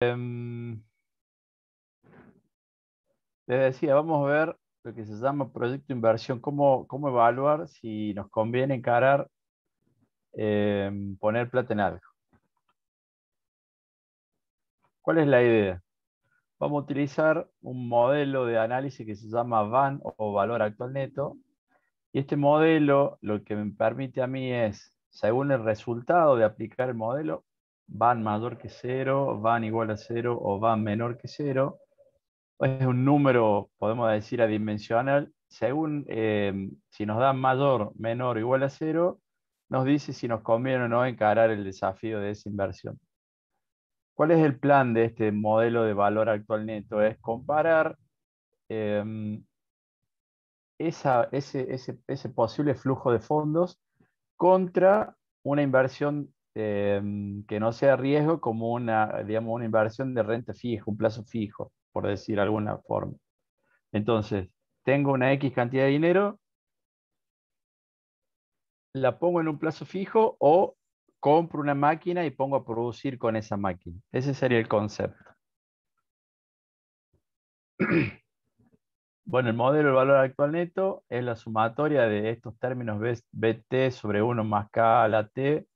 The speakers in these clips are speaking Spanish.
Em, Les decía, vamos a ver lo que se llama proyecto de inversión, cómo evaluar si nos conviene encarar poner plata en algo. ¿Cuál es la idea? Vamos a utilizar un modelo de análisis que se llama VAN o valor actual neto. Y este modelo lo que me permite a mí es, según el resultado de aplicar el modelo, VAN mayor que cero, VAN igual a cero o VAN menor que cero. Es un número, podemos decir, adimensional. Según si nos da mayor, menor o igual a cero, nos dice si nos conviene o no encarar el desafío de esa inversión. ¿Cuál es el plan de este modelo de valor actual neto? Es comparar eh, ese posible flujo de fondos contra una inversión que no sea riesgo, como digamos, una inversión de renta fija, un plazo fijo, por decir de alguna forma. Entonces, tengo una X cantidad de dinero, la pongo en un plazo fijo o compro una máquina y pongo a producir con esa máquina. Ese sería el concepto. Bueno, el modelo del valor actual neto es la sumatoria de estos términos BT sobre 1 más K a la T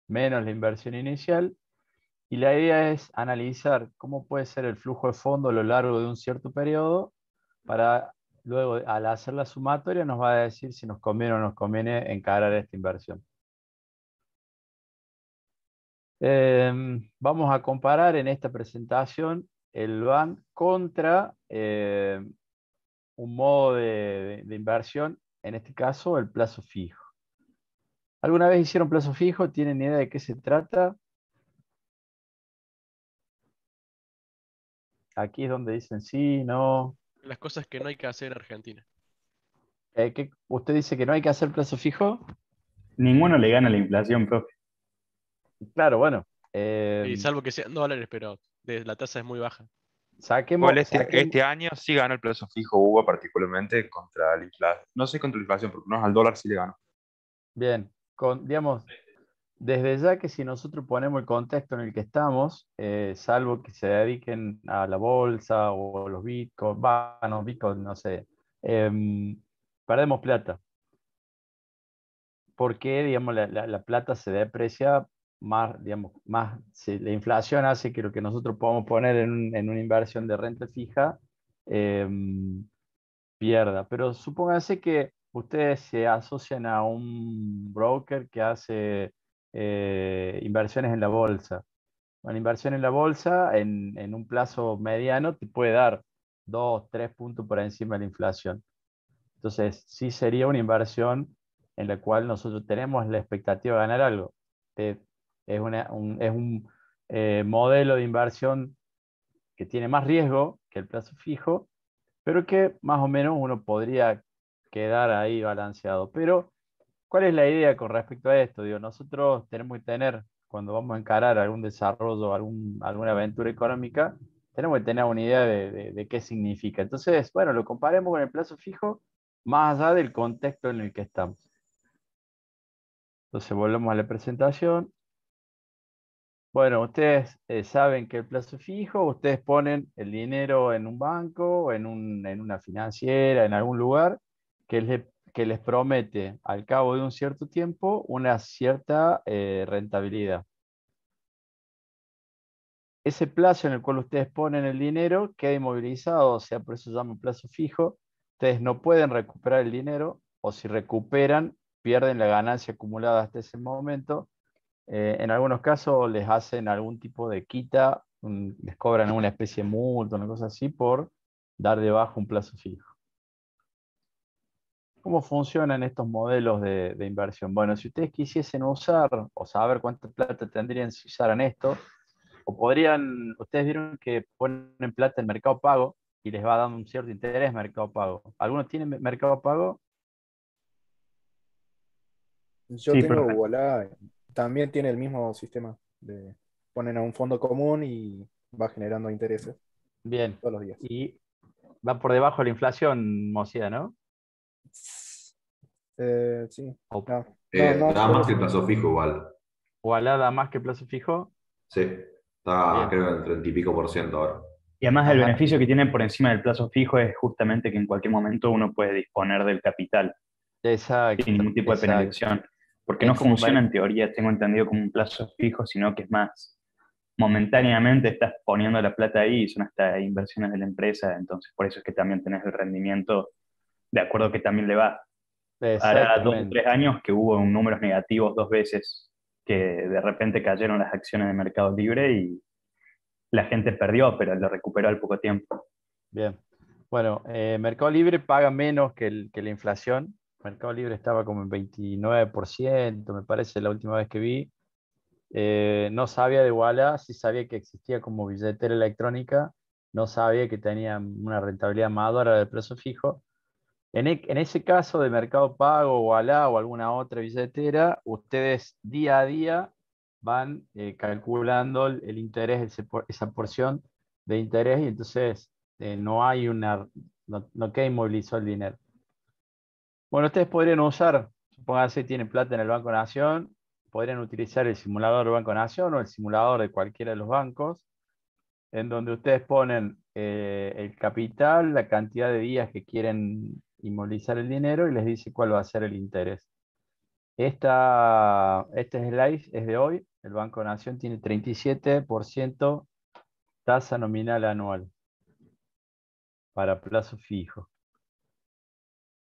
menos la inversión inicial. Y la idea es analizar cómo puede ser el flujo de fondo a lo largo de un cierto periodo para luego, al hacer la sumatoria, nos va a decir si nos conviene o no nos conviene encarar esta inversión. Vamos a comparar en esta presentación el BAN contra un modo de inversión, en este caso el plazo fijo. ¿Alguna vez hicieron plazo fijo? ¿Tienen idea de qué se trata? Aquí es donde dicen sí, no. Las cosas que no hay que hacer en Argentina. ¿Usted dice que no hay que hacer plazo fijo? Ninguno le gana a la inflación, profe. Claro, bueno. Y salvo que sean dólares, pero la tasa es muy baja. Igual Saquemos. este año sí ganó el plazo fijo UVA particularmente contra la inflación. No sé contra la inflación, porque no al dólar sí le ganó. Bien, digamos, desde ya que si nosotros ponemos el contexto en el que estamos, salvo que se dediquen a la bolsa o los bitcoins, no, bitcoin, no sé, perdemos plata, porque, digamos, la plata se deprecia más, digamos, más, si la inflación hace que lo que nosotros podamos poner en una inversión de renta fija pierda. Pero supónganse que ustedes se asocian a un broker que hace inversiones en la bolsa. Una inversión en la bolsa en un plazo mediano te puede dar 2, 3 puntos por encima de la inflación. Entonces, sí sería una inversión en la cual nosotros tenemos la expectativa de ganar algo. Eh, es un modelo de inversión que tiene más riesgo que el plazo fijo, pero que más o menos uno podría quedar ahí balanceado. Pero, ¿cuál es la idea con respecto a esto? Digo, nosotros tenemos que tener, cuando vamos a encarar algún desarrollo, alguna aventura económica, tenemos que tener una idea de qué significa. Entonces, bueno, lo comparemos con el plazo fijo, más allá del contexto en el que estamos. Entonces, volvemos a la presentación. Bueno, ustedes saben que el plazo fijo, ustedes ponen el dinero en un banco, en una financiera, en algún lugar, que les promete al cabo de un cierto tiempo una cierta rentabilidad. Ese plazo en el cual ustedes ponen el dinero queda inmovilizado, o sea, por eso se llama plazo fijo. Ustedes no pueden recuperar el dinero, o si recuperan, pierden la ganancia acumulada hasta ese momento. En algunos casos les hacen algún tipo de quita, les cobran una especie de multa, una cosa así, por dar de baja un plazo fijo. ¿Cómo funcionan estos modelos de inversión? Bueno, si ustedes quisiesen usar o saber cuánta plata tendrían si usaran esto, ustedes vieron que ponen plata en Mercado Pago y les va dando un cierto interés Mercado Pago. ¿Algunos tienen Mercado Pago? Yo Sí, tengo profe. Ualá, también tiene el mismo sistema de ponen a un fondo común y va generando intereses Bien. todos los días. Y va por debajo de la inflación, Mosía, ¿no? Sí, O, no, no, Da solo más que eso. el plazo fijo igual. o alada más que plazo fijo. Sí. Está, Bien. creo, en 30 y pico por ciento ahora. Y además el Ajá, beneficio que tiene por encima del plazo fijo es justamente que en cualquier momento uno puede disponer del capital sin exacto, ningún tipo de exacto. penalización. Porque Es no como un funciona en teoría, tengo entendido, como un plazo fijo, sino que es más, momentáneamente estás poniendo la plata ahí y son hasta inversiones de la empresa, entonces por eso es que también tenés el rendimiento de acuerdo que también le va. Hará 2 o 3 años que hubo números negativos 2 veces, que de repente cayeron las acciones de Mercado Libre y la gente perdió, pero lo recuperó al poco tiempo. bien. Bueno, Mercado Libre paga menos que la inflación. Mercado Libre estaba como en 29%, me parece, la última vez que vi. No sabía de Walla, sí sabía que existía como billetera electrónica, no sabía que tenía una rentabilidad más dura del precio fijo. En ese caso de Mercado Pago, Walla o alguna otra billetera, ustedes día a día van calculando el interés, esa porción de interés, y entonces no hay no queda inmovilizado el dinero. Bueno, ustedes podrían usar, supónganse que tienen plata en el Banco Nación, podrían utilizar el simulador del Banco Nación o el simulador de cualquiera de los bancos, en donde ustedes ponen el capital, la cantidad de días que quieren inmovilizar el dinero y les dice cuál va a ser el interés. Este slide es de hoy. El Banco Nación tiene 37% tasa nominal anual para plazo fijo.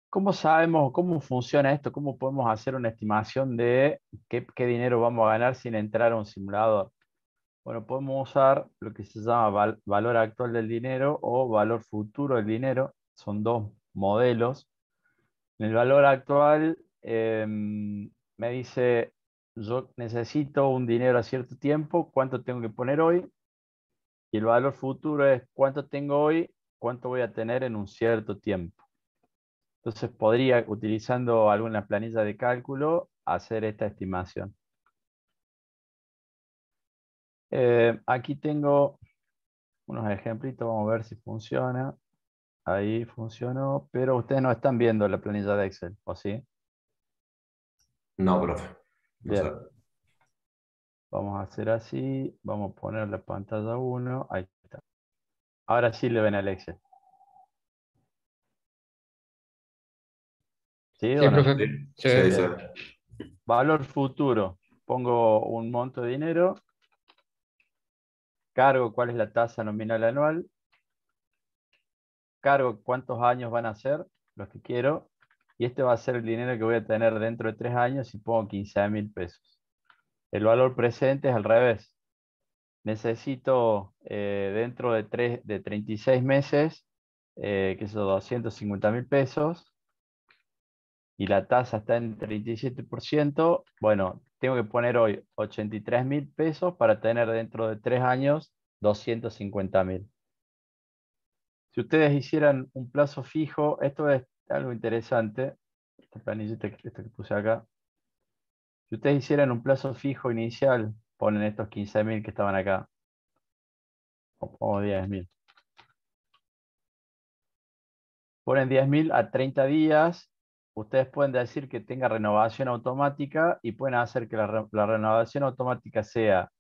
¿Cómo sabemos, cómo funciona esto? ¿Cómo podemos hacer una estimación de qué dinero vamos a ganar sin entrar a un simulador? Bueno, podemos usar lo que se llama valor actual del dinero o valor futuro del dinero. Son dos modelos. En el valor actual me dice, yo necesito un dinero a cierto tiempo, ¿cuánto tengo que poner hoy? Y el valor futuro es cuánto tengo hoy, cuánto voy a tener en un cierto tiempo. Entonces podría, utilizando alguna planilla de cálculo, hacer esta estimación. Aquí tengo unos ejemplitos, vamos a ver si funciona. Ahí funcionó, pero ustedes no están viendo la planilla de Excel, ¿o sí? No, profe. No sé. Bien, vamos a hacer así, vamos a poner la pantalla 1, ahí está. Ahora sí le ven al Excel, ¿sí Sí, o no? profe. Sí, Sí. sí, sí. Bien. Valor futuro, pongo un monto de dinero, cargo cuál es la tasa nominal anual, cargo cuántos años van a ser, los que quiero, y este va a ser el dinero que voy a tener dentro de 3 años y pongo 15.000 pesos. El valor presente es al revés. Necesito dentro de 36 meses, que son 250.000 pesos, y la tasa está en 37%. Bueno, tengo que poner hoy 83.000 pesos para tener dentro de 3 años 250.000. Si ustedes hicieran un plazo fijo, esto es algo interesante, esta planillita esta que puse acá. Si ustedes hicieran un plazo fijo inicial, ponen estos 15.000 que estaban acá, o 10.000. Ponen 10.000 a 30 días. Ustedes pueden decir que tenga renovación automática y pueden hacer que la renovación automática sea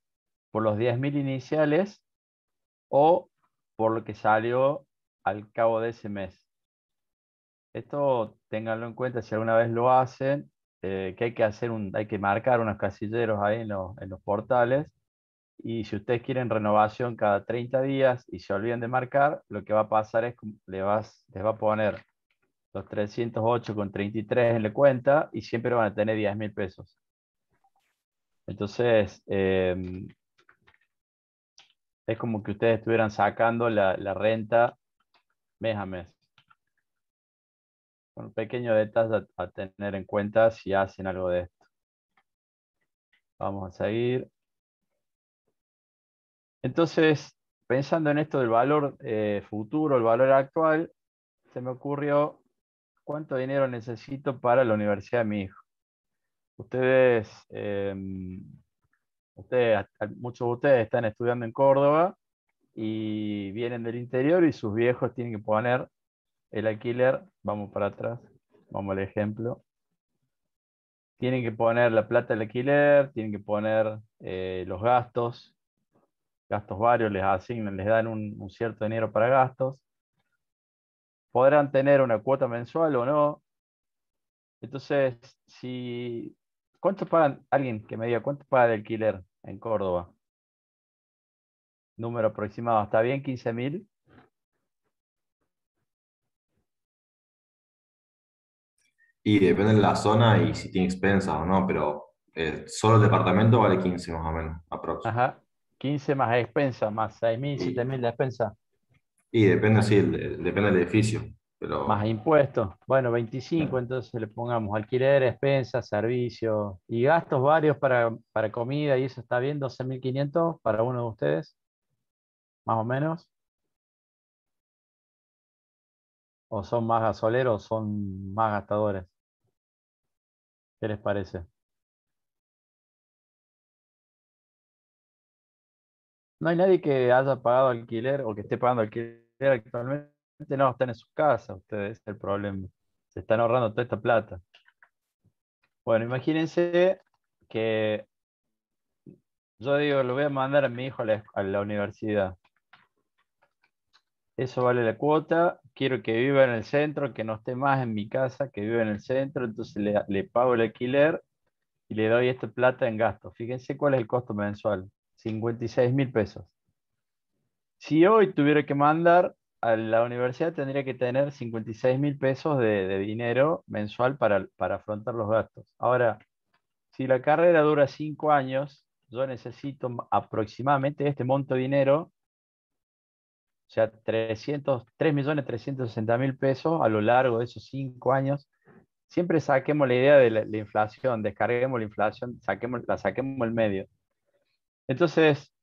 por los 10.000 iniciales o por lo que salió al cabo de ese mes. Esto ténganlo en cuenta si alguna vez lo hacen, que hay que marcar unos casilleros ahí en los portales. Y si ustedes quieren renovación cada 30 días y se olvidan de marcar, lo que va a pasar es que les va a poner los 308,33 en la cuenta y siempre van a tener 10.000 pesos. Entonces, es como que ustedes estuvieran sacando la renta mes a mes. Un pequeño detalle a tener en cuenta si hacen algo de esto. Vamos a seguir. Entonces, pensando en esto del valor futuro, el valor actual, se me ocurrió cuánto dinero necesito para la universidad de mi hijo. Ustedes, muchos de ustedes están estudiando en Córdoba y vienen del interior y sus viejos tienen que poner el alquiler. Vamos para atrás, vamos al ejemplo. Tienen que poner la plata del alquiler, tienen que poner los gastos gastos varios, les asignan, les dan un cierto dinero para gastos. Podrán tener una cuota mensual o no. Entonces, si, ¿cuánto pagan? Alguien que me diga, ¿cuánto paga el alquiler en Córdoba? Número aproximado, ¿está bien? 15.000. Y depende de la zona y si tiene expensas o no, pero solo el departamento vale 15 más o menos, aprox. Ajá. 15 más expensa, más 6.000, Y, 7.000 de expensa, y depende, sí, depende del edificio, más pero impuestos. Bueno, 25, entonces le pongamos alquiler, expensa, servicio y gastos varios para comida y eso está bien, 12.500 para uno de ustedes, más o menos. ¿O son más gasoleros o son más gastadores? ¿Qué les parece? No hay nadie que haya pagado alquiler o que esté pagando alquiler actualmente. No, están en sus casas ustedes, ese es el problema. Se están ahorrando toda esta plata. Bueno, imagínense que yo digo, lo voy a mandar a mi hijo a la universidad. Eso vale la cuota. Quiero que viva en el centro, que no esté más en mi casa, que viva en el centro. Entonces le pago el alquiler y le doy esta plata en gasto. Fíjense cuál es el costo mensual. 56.000 pesos. Si hoy tuviera que mandar a la universidad, tendría que tener 56.000 pesos de dinero mensual para afrontar los gastos. Ahora, si la carrera dura 5 años, yo necesito aproximadamente este monto de dinero, o sea, 3.360.000 pesos a lo largo de esos 5 años. Siempre saquemos la idea de la inflación, descarguemos la inflación, saquemos el medio. Entonces,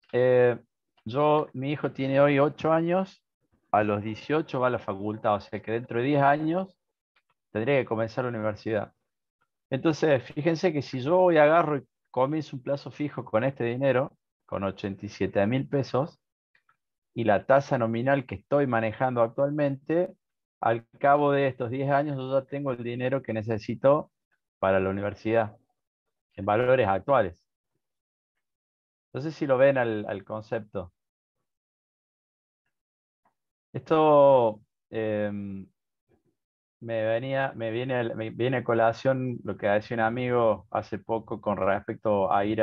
mi hijo tiene hoy 8 años, a los 18 va a la facultad, o sea que dentro de 10 años tendría que comenzar la universidad. Entonces, fíjense que si yo hoy agarro y comienzo un plazo fijo con este dinero, con 87.000 pesos, y la tasa nominal que estoy manejando actualmente, al cabo de estos 10 años yo ya tengo el dinero que necesito para la universidad, en valores actuales. No sé si lo ven al concepto. Esto me viene a colación lo que decía un amigo hace poco con respecto a ir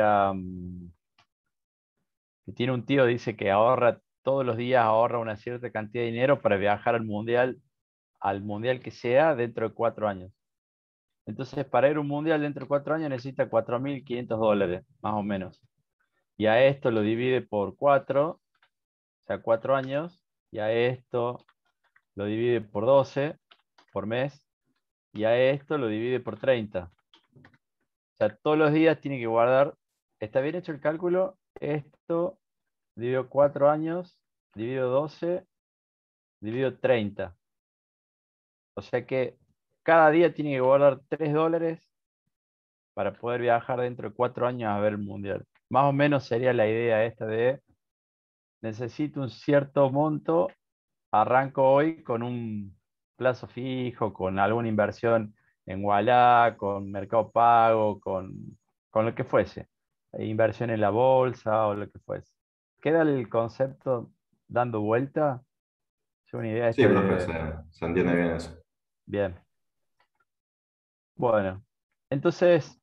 que tiene un tío, dice que ahorra todos los días, ahorra una cierta cantidad de dinero para viajar al mundial que sea dentro de 4 años. Entonces, para ir a un mundial dentro de 4 años necesita $4.500, más o menos. Y a esto lo divide por 4, o sea, 4 años, y a esto lo divide por 12 por mes, y a esto lo divide por 30. O sea, todos los días tiene que guardar. ¿Está bien hecho el cálculo? Esto dividido 4 años, dividido 12, dividido 30. O sea que cada día tiene que guardar $3 para poder viajar dentro de 4 años a ver el mundial. Más o menos sería la idea esta de necesito un cierto monto, arranco hoy con un plazo fijo, con alguna inversión en Walla, con Mercado Pago, con lo que fuese, inversión en la bolsa o lo que fuese. ¿Queda el concepto dando vuelta? Es una idea sí, esta profe, de... se entiende bien eso. Bien, bueno. Entonces,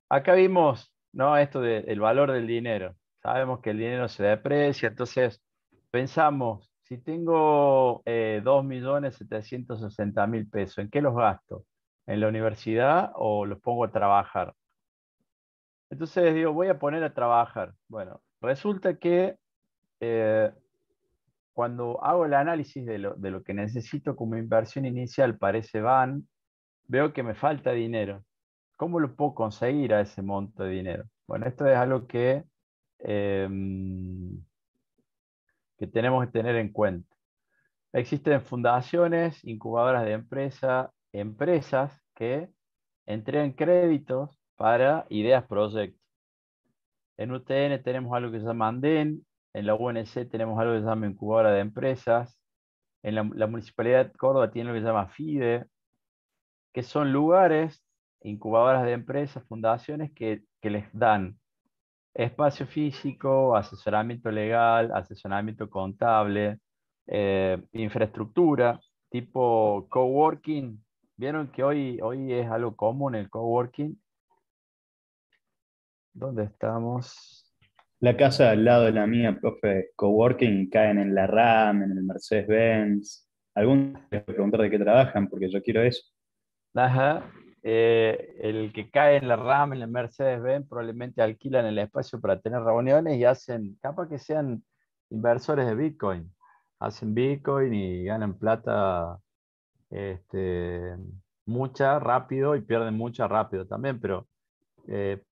acá vimos, ¿no? Esto del valor del dinero. Sabemos que el dinero se deprecia, entonces pensamos, si tengo 2.760.000 pesos, ¿en qué los gasto? ¿En la universidad o los pongo a trabajar? Entonces digo, voy a poner a trabajar. Bueno, resulta que eh, cuando hago el análisis de lo que necesito como inversión inicial para ese van, veo que me falta dinero. ¿Cómo lo puedo conseguir a ese monto de dinero? Bueno, esto es algo que tenemos que tener en cuenta. Existen fundaciones, incubadoras de empresas que entregan créditos para ideas proyectos. En UTN tenemos algo que se llama Andén, en la UNC tenemos algo que se llama incubadora de empresas, en la Municipalidad de Córdoba tiene lo que se llama FIDE, que son lugares, incubadoras de empresas, fundaciones que les dan espacio físico, asesoramiento legal, asesoramiento contable, infraestructura, tipo coworking. ¿Vieron que hoy es algo común el coworking? ¿Dónde estamos? La casa al lado de la mía, profe, coworking, caen en la RAM, en el Mercedes-Benz. Algunos les voy a preguntar de qué trabajan, porque yo quiero eso. Ajá. El que cae en la RAM, en la Mercedes-Benz, probablemente alquilan el espacio para tener reuniones y hacen, capaz que sean inversores de Bitcoin. Hacen Bitcoin y ganan plata este, mucha rápido y pierden mucha rápido también, pero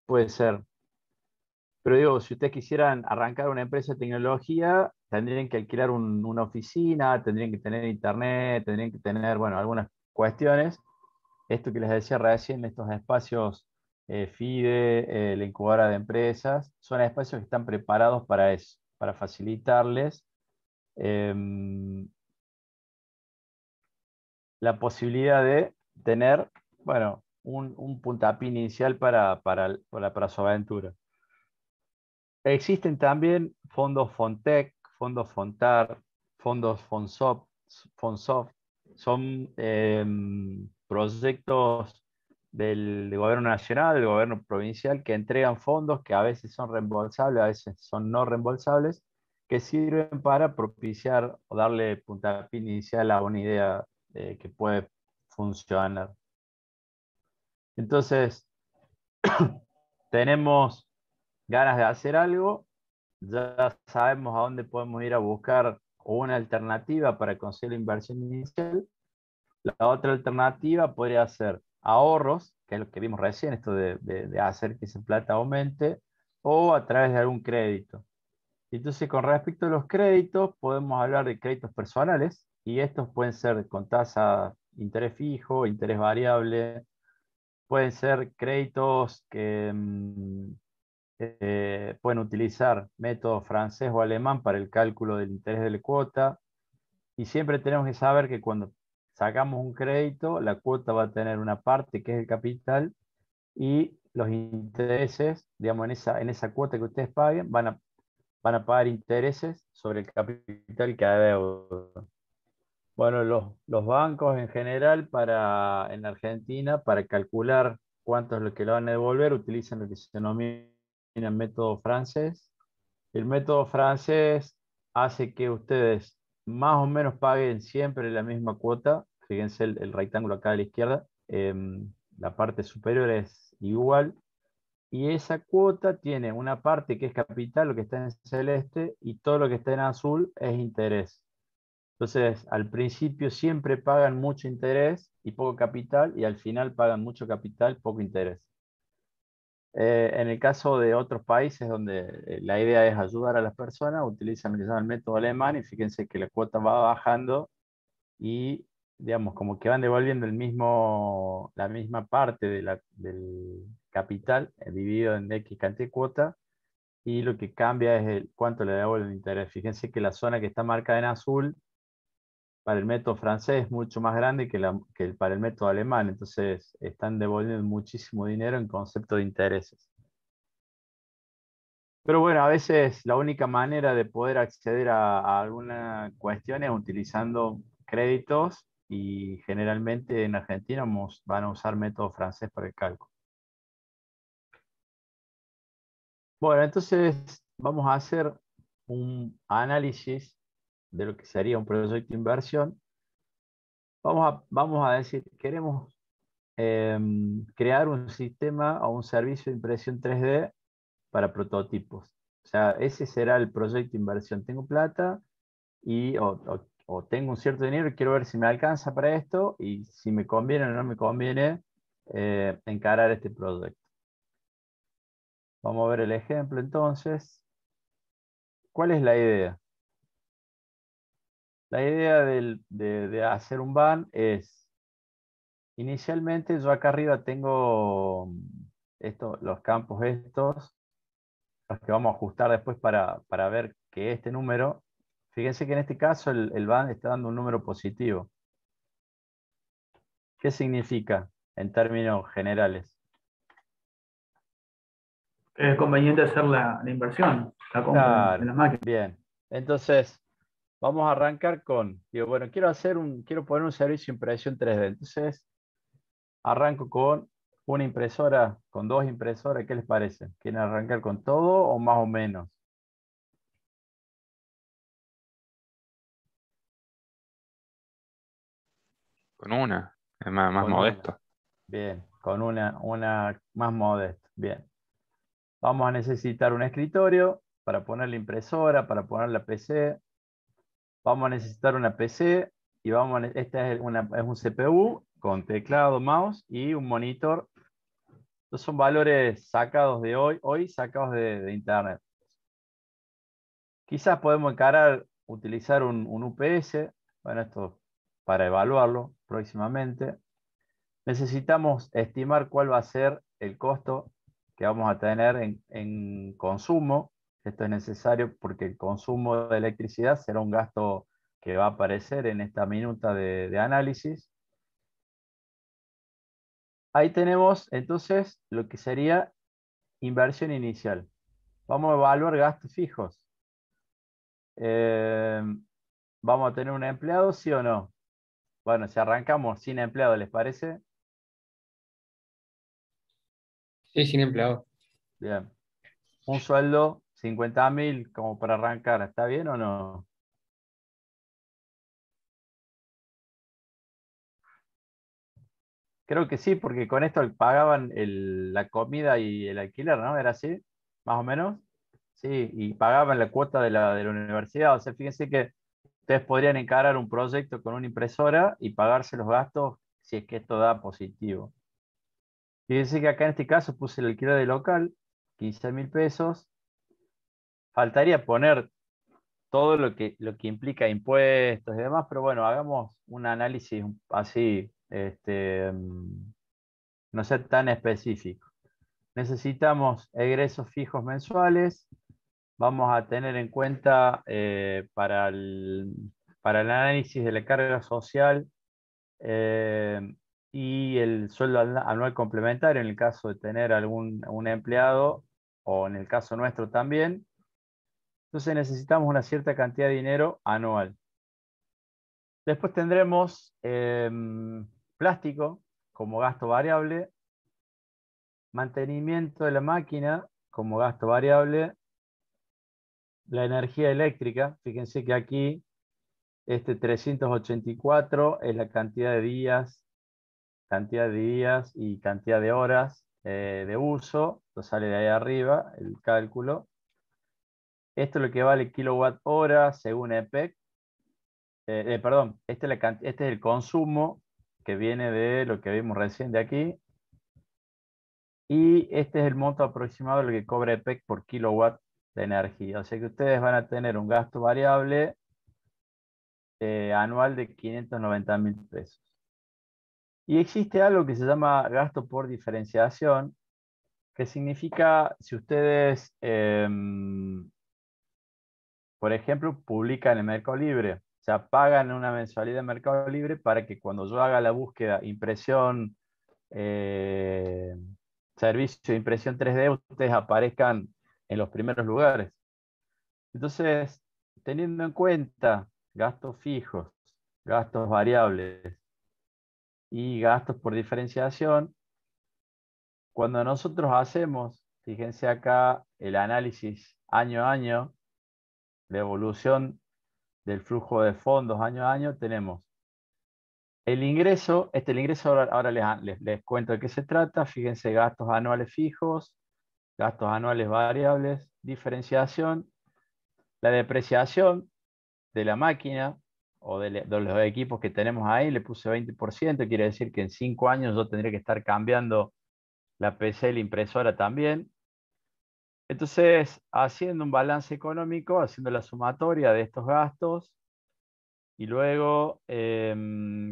puede ser. Pero digo, si ustedes quisieran arrancar una empresa de tecnología, tendrían que alquilar una oficina, tendrían que tener internet, tendrían que tener, bueno, algunas cuestiones. Esto que les decía recién, estos espacios FIDE, la incubadora de empresas, son espacios que están preparados para eso, para facilitarles la posibilidad de tener, bueno, un puntapié inicial para su aventura. Existen también fondos Fontec, fondos Fontar, fondos Fonsoft. Son proyectos del gobierno nacional, del gobierno provincial, que entregan fondos que a veces son reembolsables, a veces son no reembolsables, que sirven para propiciar o darle puntapié inicial a una idea que puede funcionar. Entonces, tenemos ganas de hacer algo, ya sabemos a dónde podemos ir a buscar una alternativa para conseguir la inversión inicial. La otra alternativa podría ser ahorros, que es lo que vimos recién, esto de hacer que esa plata aumente, o a través de algún crédito. Entonces, con respecto a los créditos, podemos hablar de créditos personales, y estos pueden ser con tasa interés fijo, interés variable, pueden ser créditos que pueden utilizar método francés o alemán para el cálculo del interés de la cuota. Y siempre tenemos que saber que cuando sacamos un crédito, la cuota va a tener una parte que es el capital y los intereses, digamos, en esa cuota que ustedes paguen, van a pagar intereses sobre el capital que adeudan. Bueno, los bancos en general en Argentina, para calcular cuánto es lo que le van a devolver, utilizan lo que se denomina método francés. El método francés hace que ustedes más o menos paguen siempre la misma cuota. Fíjense el rectángulo acá a la izquierda. La parte superior es igual. Y esa cuota tiene una parte que es capital, lo que está en celeste, y todo lo que está en azul es interés. Entonces, al principio siempre pagan mucho interés y poco capital, y al final pagan mucho capital, poco interés. En el caso de otros países donde la idea es ayudar a las personas, utilizan lo que se llama el método alemán y fíjense que la cuota va bajando y, digamos, como que van devolviendo la misma parte del capital dividido en X cantidad de cuota y lo que cambia es cuánto le devuelven el interés. Fíjense que la zona que está marcada en azul para el método francés es mucho más grande que para el método alemán, entonces están devolviendo muchísimo dinero en concepto de intereses. Pero bueno, a veces la única manera de poder acceder a alguna cuestión es utilizando créditos y generalmente en Argentina van a usar método francés para el cálculo. Bueno, entonces vamos a hacer un análisis de lo que sería un proyecto de inversión. Vamos a decir, queremos crear un sistema o un servicio de impresión 3D para prototipos. O sea, ese será el proyecto de inversión. Tengo plata o tengo un cierto dinero y quiero ver si me alcanza para esto y si me conviene o no me conviene encarar este proyecto. Vamos a ver el ejemplo entonces. ¿Cuál es la idea? La idea de hacer un van es, inicialmente yo acá arriba tengo los campos estos, los que vamos a ajustar después para ver que este número, fíjense que en este caso el van está dando un número positivo. ¿Qué significa en términos generales? que es conveniente hacer la inversión, la compra de Claro, las máquinas. bien. Entonces, vamos a arrancar con, digo, bueno, quiero poner un servicio de impresión 3D. Entonces, arranco con una impresora, con dos impresoras, ¿qué les parece? ¿Quieren arrancar con todo o más o menos? Con una, es más Con una. modesto. Bien, con una más modesta. Bien. Vamos a necesitar un escritorio para poner la impresora, para poner la PC. Vamos a necesitar una PC y esta es un CPU con teclado, mouse y un monitor. Estos son valores sacados de hoy sacados de internet. Quizás podemos utilizar un UPS, bueno, esto para evaluarlo próximamente. Necesitamos estimar cuál va a ser el costo que vamos a tener en consumo. Esto es necesario porque el consumo de electricidad será un gasto que va a aparecer en esta minuta de análisis. Ahí tenemos entonces lo que sería inversión inicial. Vamos a evaluar gastos fijos. Eh, ¿Vamos a tener un empleado, sí o no? Bueno, si arrancamos sin empleado, ¿les parece? Sí, sin empleado. Bien. Un sueldo, 50.000 como para arrancar, ¿está bien o no? Creo que sí, porque con esto pagaban la comida y el alquiler, ¿no? ¿Era así? Más o menos. Sí, y pagaban la cuota de la universidad. O sea, fíjense que ustedes podrían encarar un proyecto con una impresora y pagarse los gastos si es que esto da positivo. Fíjense que acá en este caso puse el alquiler de local, 15.000 pesos. Faltaría poner todo lo que implica impuestos y demás, pero bueno, hagamos un análisis así, no ser tan específico. Necesitamos egresos fijos mensuales. Vamos a tener en cuenta para el análisis de la carga social eh, y el sueldo anual complementario en el caso de tener un empleado o en el caso nuestro también. Entonces necesitamos una cierta cantidad de dinero anual. Después tendremos plástico como gasto variable, mantenimiento de la máquina como gasto variable, la energía eléctrica. Fíjense que aquí este 384 es la cantidad de días y cantidad de horas de uso. Esto sale de ahí arriba, el cálculo. Esto es lo que vale kilowatt hora según EPEC. Perdón, este es el consumo que viene de lo que vimos recién de aquí. Y este es el monto aproximado de lo que cobra EPEC por kilowatt de energía. O sea que ustedes van a tener un gasto variable anual de 590.000 pesos. Y existe algo que se llama gasto por diferenciación, que significa si ustedes, por ejemplo, publican en Mercado Libre, o sea, pagan una mensualidad en Mercado Libre para que cuando yo haga la búsqueda impresión, eh, servicio de impresión 3D, ustedes aparezcan en los primeros lugares. Entonces, teniendo en cuenta gastos fijos, gastos variables y gastos por diferenciación, cuando nosotros hacemos, fíjense acá, el análisis año a año, la evolución del flujo de fondos año a año, tenemos el ingreso. El ingreso ahora les cuento de qué se trata. Fíjense, gastos anuales fijos, gastos anuales variables, diferenciación, la depreciación de la máquina o de los equipos que tenemos ahí, le puse 20%, quiere decir que en 5 años yo tendría que estar cambiando la PC y la impresora también. Entonces, haciendo un balance económico, haciendo la sumatoria de estos gastos y luego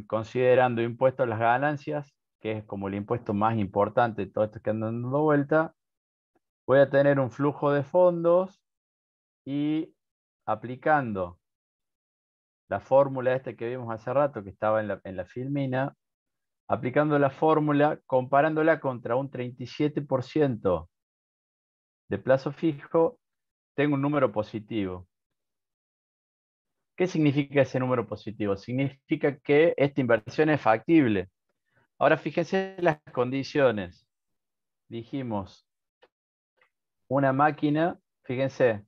considerando impuestos a las ganancias, que es como el impuesto más importante de todo esto que andan dando vuelta, voy a tener un flujo de fondos y aplicando la fórmula esta que vimos hace rato, que estaba en la filmina, aplicando la fórmula, comparándola contra un 37% de plazo fijo, tengo un número positivo. ¿Qué significa ese número positivo? Significa que esta inversión es factible. Ahora fíjense las condiciones. Dijimos, una máquina, fíjense,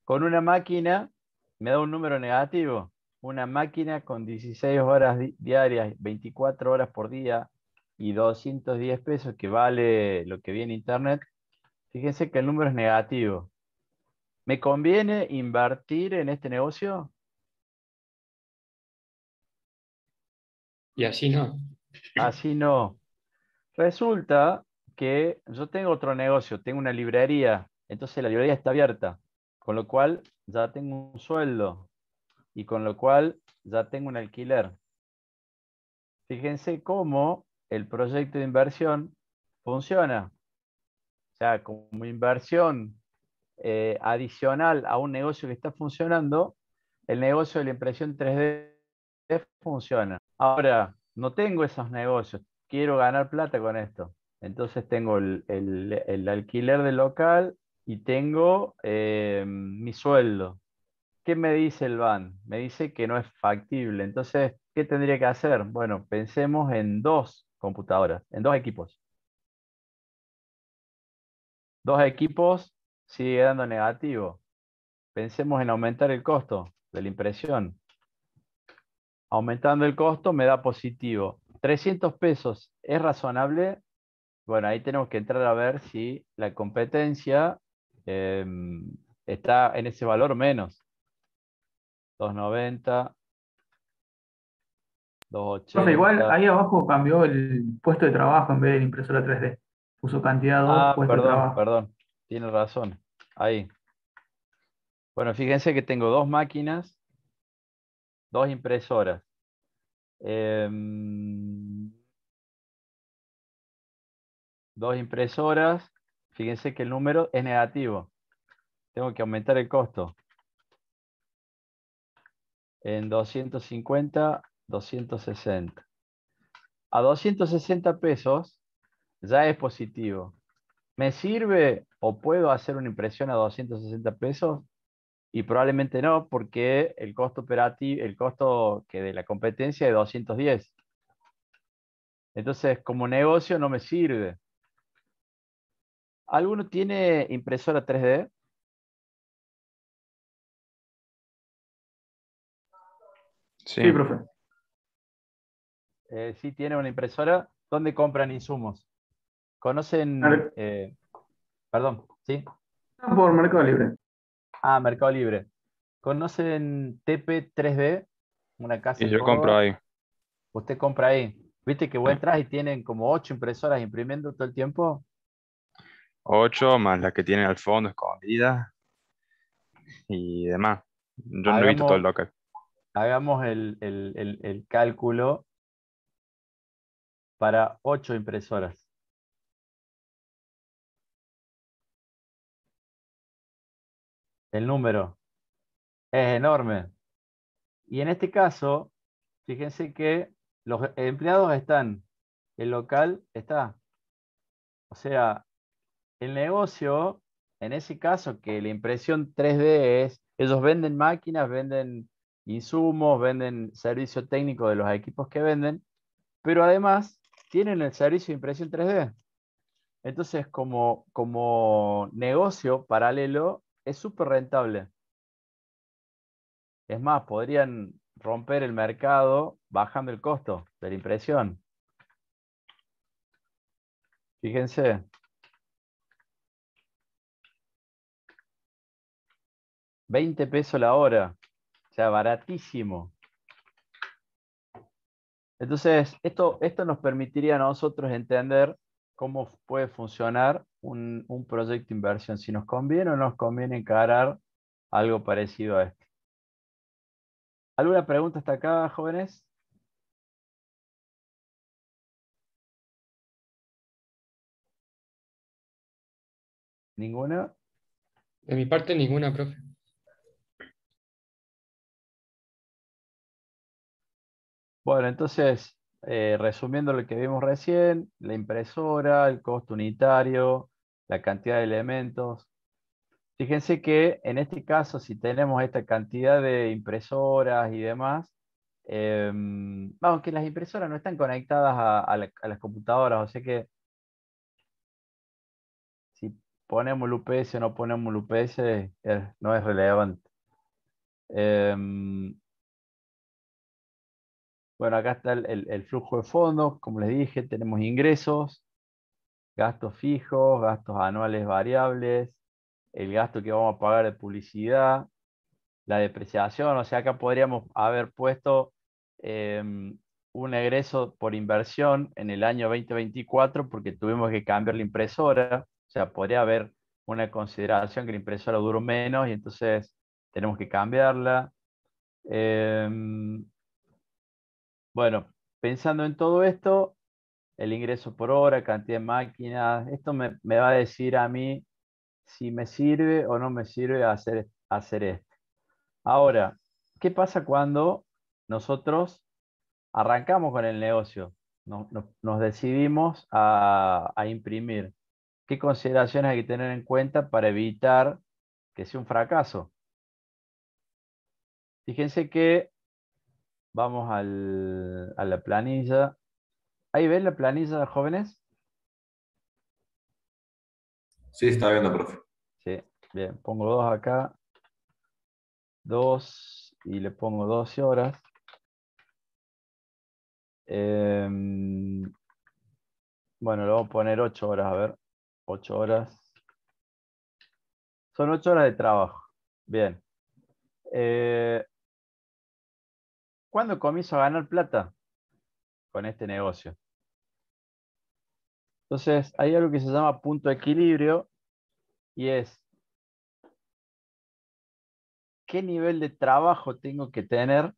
con una máquina me da un número negativo. Una máquina con 16 horas diarias, 24 horas por día y 210 pesos, que vale lo que vi en internet. Fíjense que el número es negativo. ¿Me conviene invertir en este negocio? Y así no. Así no. Resulta que yo tengo otro negocio, tengo una librería, entonces la librería está abierta, con lo cual ya tengo un sueldo y con lo cual ya tengo un alquiler. Fíjense cómo el proyecto de inversión funciona. O sea, como inversión adicional a un negocio que está funcionando, el negocio de la impresión 3D funciona. Ahora, no tengo esos negocios, quiero ganar plata con esto. Entonces tengo el alquiler del local y tengo mi sueldo. ¿Qué me dice el BAN? Me dice que no es factible. Entonces, ¿qué tendría que hacer? Bueno, pensemos en dos computadoras, en dos equipos. Dos equipos sigue dando negativo. Pensemos en aumentar el costo de la impresión. Aumentando el costo me da positivo. 300 pesos, ¿es razonable? Bueno, ahí tenemos que entrar a ver si la competencia eh, está en ese valor o menos. 290, Profe, igual 280. ahí abajo cambió el puesto de trabajo en vez de la impresora 3D. Puso cantidad 2, Ah, puesto de perdón, trabajo. perdón. Tiene razón. Ahí. Bueno, fíjense que tengo dos máquinas, dos impresoras. Dos impresoras. Fíjense que el número es negativo. Tengo que aumentar el costo. En 250, 260. A 260 pesos ya es positivo. ¿Me sirve o puedo hacer una impresión a 260 pesos? Y probablemente no, porque el costo operativo, el costo que de la competencia es 210. Entonces, como negocio no me sirve. ¿Alguno tiene impresora 3D? Sí. Sí, profe. Sí tiene una impresora. ¿Dónde compran insumos? ¿Conocen? Perdón, ¿sí? Por Mercado Libre. Ah, Mercado Libre. ¿Conocen TP3D? Una casa Y en yo compro Córdoba. ahí. Usted compra ahí. ¿Viste que vos Sí. entras y tienen como 8 impresoras imprimiendo todo el tiempo? 8 más las que tienen al fondo escondidas y demás. Yo no he visto todo el Hagamos, local. hagamos el cálculo para 8 impresoras. El número es enorme. Y en este caso, fíjense que los empleados están, el local está. O sea, el negocio, en ese caso, que la impresión 3D es, ellos venden máquinas, venden insumos, venden servicio técnico de los equipos que venden, pero además tienen el servicio de impresión 3D. Entonces, como negocio paralelo, es súper rentable. Es más, podrían romper el mercado bajando el costo de la impresión. Fíjense, 20 pesos la hora, o sea, baratísimo. Entonces, esto nos permitiría a nosotros entender cómo puede funcionar un proyecto de inversión, si nos conviene o no nos conviene encarar algo parecido a esto. ¿Alguna pregunta hasta acá, jóvenes? ¿Ninguna? De mi parte, ninguna, profe. Bueno, entonces, resumiendo lo que vimos recién, la impresora, el costo unitario, la cantidad de elementos, Fíjense que en este caso, si tenemos esta cantidad de impresoras y demás, vamos, que las impresoras no están conectadas a las computadoras, o sea que si ponemos el UPS o no ponemos el UPS, no es relevante. Em, bueno, acá está el flujo de fondos, como les dije, tenemos ingresos, gastos fijos, gastos anuales variables, el gasto que vamos a pagar de publicidad, la depreciación, o sea, acá podríamos haber puesto un egreso por inversión en el año 2024 porque tuvimos que cambiar la impresora, o sea, podría haber una consideración que la impresora duró menos y entonces tenemos que cambiarla. Bueno, pensando en todo esto, el ingreso por hora, cantidad de máquinas, esto me va a decir a mí si me sirve o no me sirve hacer esto. Ahora, ¿qué pasa cuando nosotros arrancamos con el negocio? Nos decidimos a imprimir. ¿Qué consideraciones hay que tener en cuenta para evitar que sea un fracaso? Fíjense que vamos a la planilla. ¿Ahí ven la planilla, jóvenes? Sí, está viendo, profe. Sí, bien, pongo 2 acá, 2 y le pongo 12 horas. Bueno, le voy a poner 8 horas, a ver, 8 horas. Son 8 horas de trabajo. Bien. ¿Cuándo comienzo a ganar plata con este negocio? Entonces, hay algo que se llama punto de equilibrio y es qué nivel de trabajo tengo que tener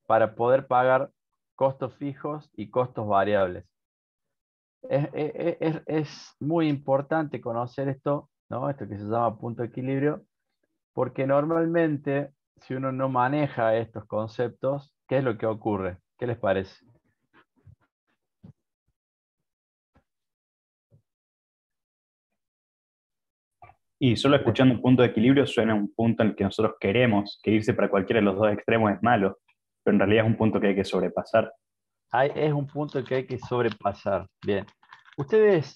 para poder pagar costos fijos y costos variables. Es muy importante conocer esto, ¿no? Esto que se llama punto de equilibrio, porque normalmente, si uno no maneja estos conceptos, ¿qué es lo que ocurre? ¿Qué les parece? Y solo escuchando un punto de equilibrio suena un punto en el que nosotros queremos, que irse para cualquiera de los dos extremos es malo, pero en realidad es un punto que hay que sobrepasar. Es un punto que hay que sobrepasar. Bien. Ustedes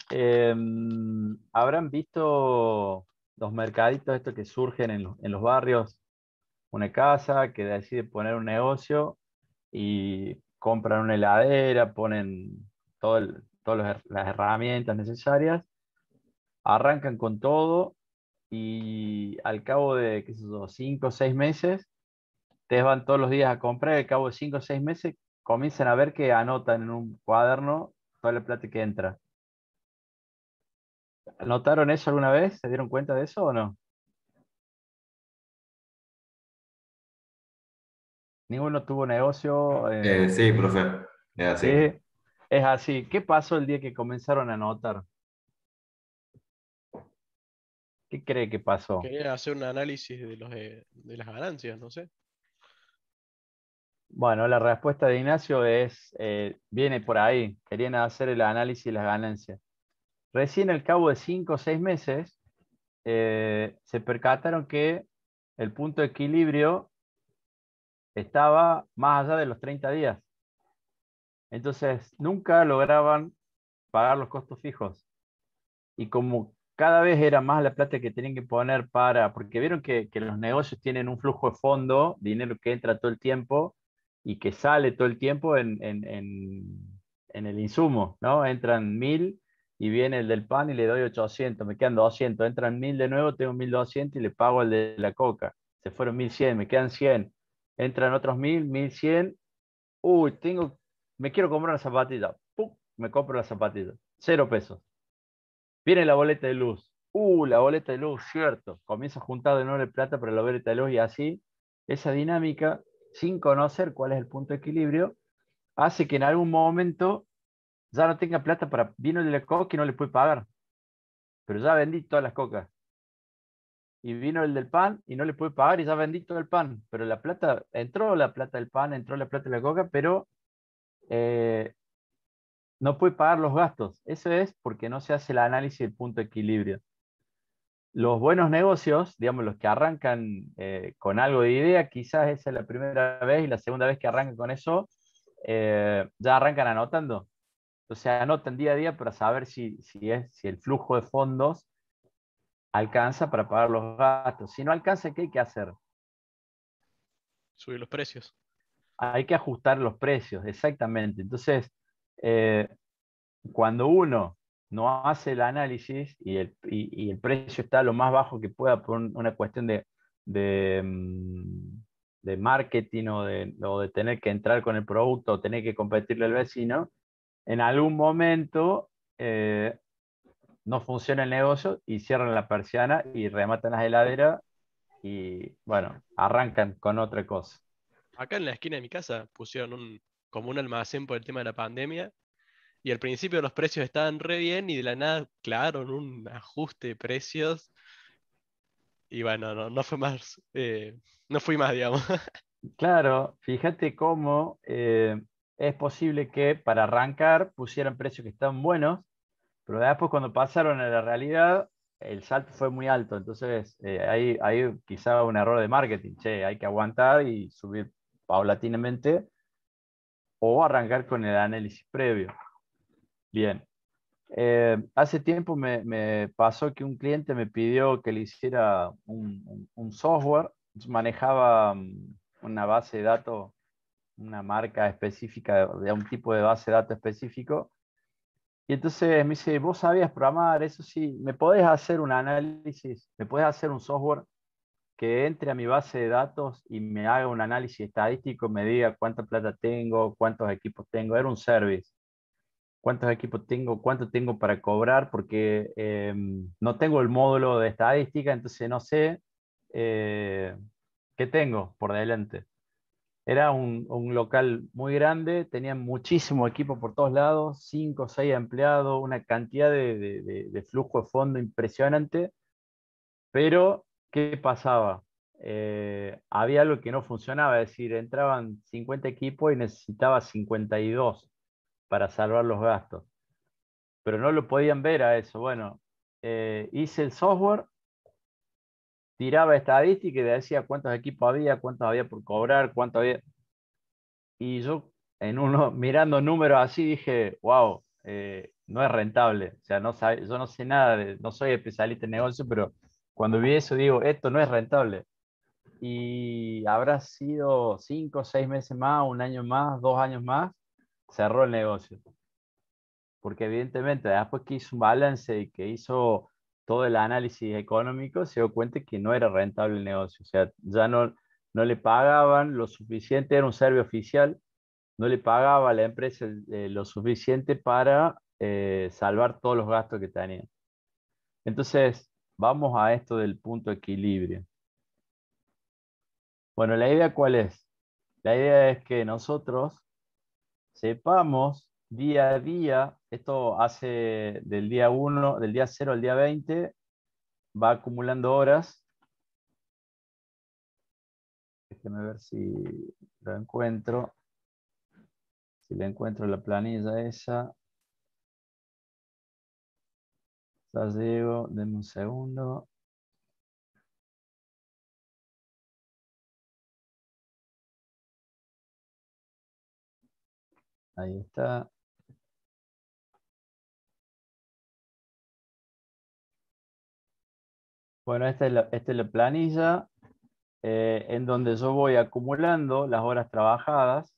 habrán visto los mercaditos estos que surgen en los barrios, una casa que decide poner un negocio y compran una heladera, ponen todas las herramientas necesarias, arrancan con todo y al cabo de, qué sé yo, 5 o 6 meses, ustedes van todos los días a comprar y al cabo de 5 o 6 meses comienzan a ver que anotan en un cuaderno toda la plata que entra. ¿Notaron eso alguna vez? ¿Se dieron cuenta de eso o no? ¿Ninguno tuvo negocio? Sí, profe. Es Sí, así. es así. ¿Qué pasó el día que comenzaron a anotar? ¿Qué cree que pasó? Quería hacer un análisis de las ganancias, no sé. Bueno, la respuesta de Ignacio viene por ahí. Querían hacer el análisis de las ganancias. Recién al cabo de 5 o 6 meses, se percataron que el punto de equilibrio estaba más allá de los 30 días. Entonces, nunca lograban pagar los costos fijos. Y como cada vez era más la plata que tenían que poner porque vieron que los negocios tienen un flujo de fondo, dinero que entra todo el tiempo y que sale todo el tiempo en el insumo, ¿no? Entran 1000 y viene el del pan y le doy 800, me quedan 200, entran 1000 de nuevo, tengo 1200 y le pago al de la coca. Se fueron 1100, me quedan 100. Entran otros 1000, 1100. Uy, me quiero comprar una zapatilla. ¡Pum! Me compro la zapatilla. 0 pesos. Viene la boleta de luz. La boleta de luz, cierto. Comienzo a juntar de nuevo la plata para la boleta de luz y así, esa dinámica, sin conocer cuál es el punto de equilibrio, hace que en algún momento ya no tenga plata para vino el de la coca y no le puede pagar. Pero ya vendí todas las cocas. Y vino el del pan y no le puede pagar y ya vendí todo el pan. Pero la plata, entró la plata del pan, entró la plata de la coca, pero eh, no puede pagar los gastos. Eso es porque no se hace el análisis del punto de equilibrio. Los buenos negocios, digamos, los que arrancan con algo de idea, quizás esa es la primera vez y la segunda vez que arrancan con eso, ya arrancan anotando. Entonces anotan día a día para saber si el flujo de fondos alcanza para pagar los gastos. Si no alcanza, ¿qué hay que hacer? Subir los precios. Hay que ajustar los precios, exactamente. Entonces, eh, cuando uno no hace el análisis y el precio está lo más bajo que pueda por una cuestión de, mm, de marketing o de tener que entrar con el producto o tener que competirle al vecino, en algún momento no funciona el negocio y cierran la persiana y rematan las heladeras y bueno, arrancan con otra cosa. Acá en la esquina de mi casa pusieron como un almacén por el tema de la pandemia. Y al principio los precios estaban re bien y de la nada clavaron un ajuste de precios. Y bueno, no fue más, no fui más, digamos. Claro, fíjate cómo es posible que para arrancar pusieran precios que estaban buenos, pero después cuando pasaron a la realidad, el salto fue muy alto. Entonces, hay quizá un error de marketing. Che, hay que aguantar y subir paulatinamente o arrancar con el análisis previo. Bien. Hace tiempo me pasó que un cliente me pidió que le hiciera un software. Yo manejaba una base de datos, una marca específica de un tipo de base de datos específico. Y entonces me dice, ¿vos sabías programar? Eso sí, ¿me podés hacer un análisis? ¿Me podés hacer un software que entre a mi base de datos y me haga un análisis estadístico, me diga cuánta plata tengo, cuántos equipos tengo? Era un service. ¿Cuántos equipos tengo? ¿Cuánto tengo para cobrar? Porque no tengo el módulo de estadística, entonces no sé qué tengo por delante. Era un local muy grande, tenía muchísimo equipo por todos lados, 5 o 6 empleados, una cantidad de flujo de fondo impresionante, pero ¿qué pasaba? Había algo que no funcionaba, es decir, entraban 50 equipos y necesitaba 52 para salvar los gastos, pero no lo podían ver a eso. Bueno, hice el software, tiraba estadística y decía cuántos equipos había, cuántos había por cobrar, cuánto había. Y yo, mirando números así, dije, wow, no es rentable. O sea, yo no sé nada, no soy especialista en negocio, pero cuando vi eso digo, esto no es rentable. Y habrá sido 5 o 6 meses más, un año más, 2 años más, cerró el negocio. Porque evidentemente después que hizo un balance y que hizo todo el análisis económico, se dio cuenta que no era rentable el negocio. O sea, ya no le pagaban lo suficiente, era un servicio oficial, no le pagaba a la empresa lo suficiente para salvar todos los gastos que tenían. Entonces, vamos a esto del punto de equilibrio. Bueno, ¿la idea cuál es? La idea es que nosotros sepamos día a día, esto hace del día 1, del día 0 al día 20, va acumulando horas. Déjenme ver si lo encuentro. Si le encuentro la planilla esa. Ya llego, denme un segundo. Ahí está. Bueno, esta es la planilla en donde yo voy acumulando las horas trabajadas.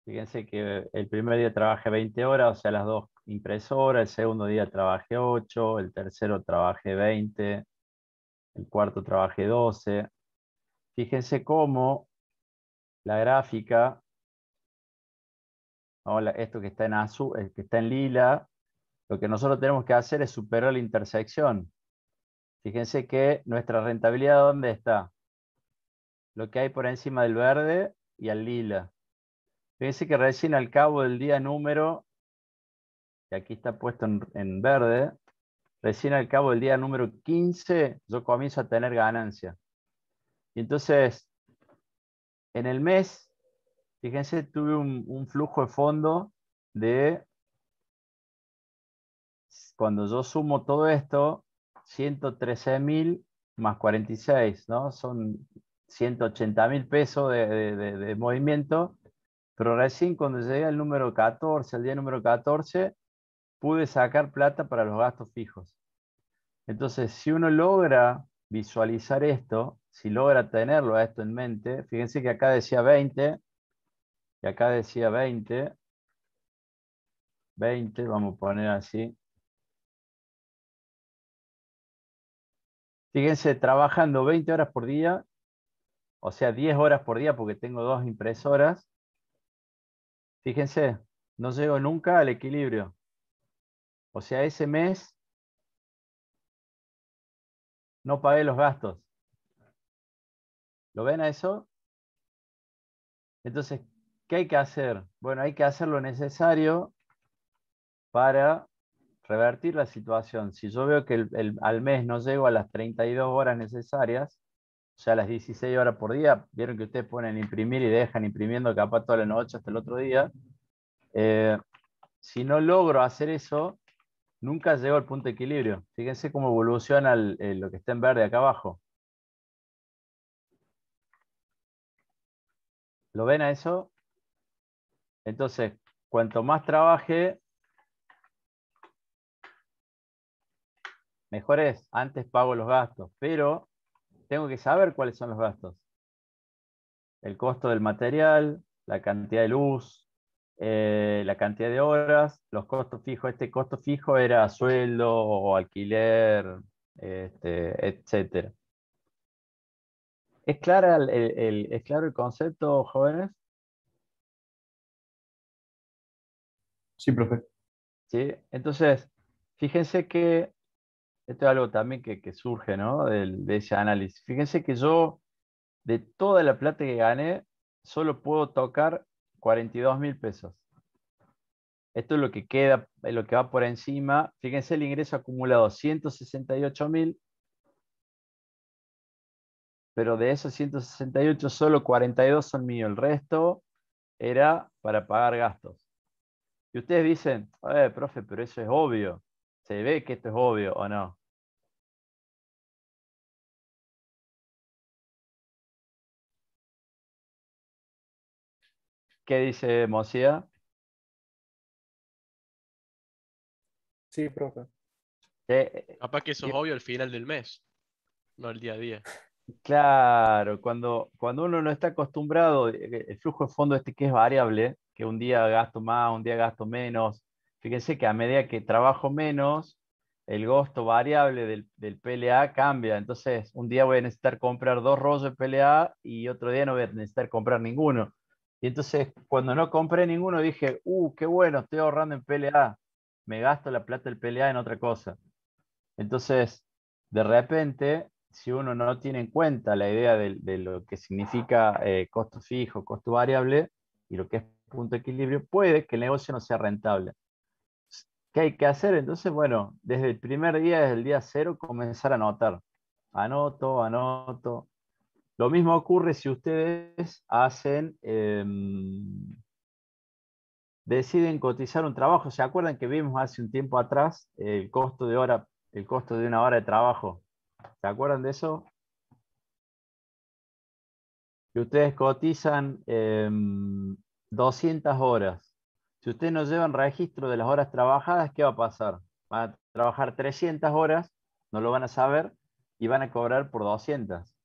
Fíjense que el primer día trabajé 20 horas, o sea, las dos impresoras. El segundo día trabajé 8, el tercero trabajé 20, el cuarto trabajé 12. Fíjense cómo la gráfica, ahora esto que está en azul, el que está en lila, lo que nosotros tenemos que hacer es superar la intersección. Fíjense que nuestra rentabilidad, ¿dónde está? Lo que hay por encima del verde y al lila. Fíjense que recién al cabo del día número, y aquí está puesto en verde, recién al cabo del día número 15, yo comienzo a tener ganancia. Y entonces, en el mes, fíjense, tuve un flujo de fondo de cuando yo sumo todo esto, 113.000 más 46, ¿no? Son 180.000 pesos de movimiento, pero recién cuando llegué al número 14, al día número 14, pude sacar plata para los gastos fijos. Entonces, si uno logra visualizar esto, si logra tenerlo a esto en mente, fíjense que acá decía 20, y acá decía 20, vamos a poner así. Fíjense, trabajando 20 horas por día, o sea, 10 horas por día porque tengo 2 impresoras. Fíjense, no llego nunca al equilibrio. O sea, ese mes no pagué los gastos. ¿Lo ven a eso? Entonces, ¿qué hay que hacer? Bueno, hay que hacer lo necesario para revertir la situación. Si yo veo que al mes no llego a las 32 horas necesarias, o sea, las 16 horas por día, vieron que ustedes ponen imprimir y dejan imprimiendo capaz toda la noche hasta el otro día. Si no logro hacer eso, nunca llego al punto de equilibrio. Fíjense cómo evoluciona lo que está en verde acá abajo. ¿Lo ven a eso? Entonces, cuanto más trabaje, mejor es. Antes pago los gastos, pero tengo que saber cuáles son los gastos. El costo del material, la cantidad de luz, la cantidad de horas, los costos fijos. Este costo fijo era sueldo o alquiler, etcétera. ¿Es clara ¿es claro el concepto, jóvenes? Sí, profe. ¿Sí? Entonces, fíjense que esto es algo también que surge, ¿no? De ese análisis. Fíjense que yo, de toda la plata que gané, solo puedo tocar 42.000 pesos. Esto es lo que queda, es lo que va por encima. Fíjense el ingreso acumulado, 168.000, pero de esos 168, solo 42 son míos. El resto era para pagar gastos. Y ustedes dicen, profe, pero eso es obvio. ¿Se ve que esto es obvio o no? ¿Qué dice Mosía? Sí, profe. Capaz que eso es obvio al final del mes, no al día a día. Claro, cuando uno no está acostumbrado, el flujo de fondo que es variable, que un día gasto más, un día gasto menos. Fíjense que a medida que trabajo menos, el gasto variable del PLA cambia. Entonces, un día voy a necesitar comprar 2 rollos de PLA y otro día no voy a necesitar comprar ninguno. Y entonces, cuando no compré ninguno, dije, qué bueno, estoy ahorrando en PLA. Me gasto la plata del PLA en otra cosa. Entonces, de repente, si uno no tiene en cuenta la idea de lo que significa costo fijo, costo variable y lo que es punto de equilibrio, puede que el negocio no sea rentable. ¿Qué hay que hacer? Entonces, bueno, desde el primer día, desde el día cero, comenzar a anotar. Anoto, anoto. Lo mismo ocurre si ustedes hacen, deciden cotizar un trabajo. ¿Se acuerdan que vimos hace un tiempo atrás el costo de hora, el costo de una hora de trabajo? ¿Se acuerdan de eso? Que ustedes cotizan 200 horas. Si ustedes no llevan registro de las horas trabajadas, ¿qué va a pasar? Van a trabajar 300 horas, no lo van a saber y van a cobrar por 200.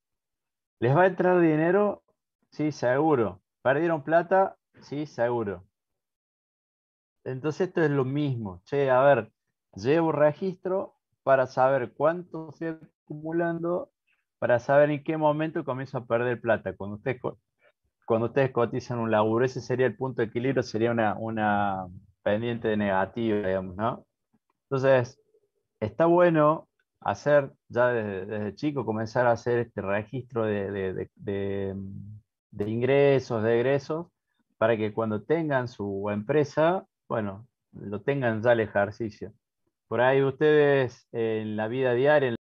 ¿Les va a entrar dinero? Sí, seguro. ¿Perdieron plata? Sí, seguro. Entonces esto es lo mismo. Che, a ver, llevo registro para saber cuánto estoy acumulando, para saber en qué momento comienzo a perder plata. Cuando ustedes cotizan un laburo, ese sería el punto de equilibrio, sería una pendiente negativa, digamos, ¿no? Entonces, está bueno hacer, ya desde chico, comenzar a hacer este registro de ingresos, de egresos, para que cuando tengan su empresa, bueno, lo tengan ya el ejercicio. Por ahí ustedes en la vida diaria,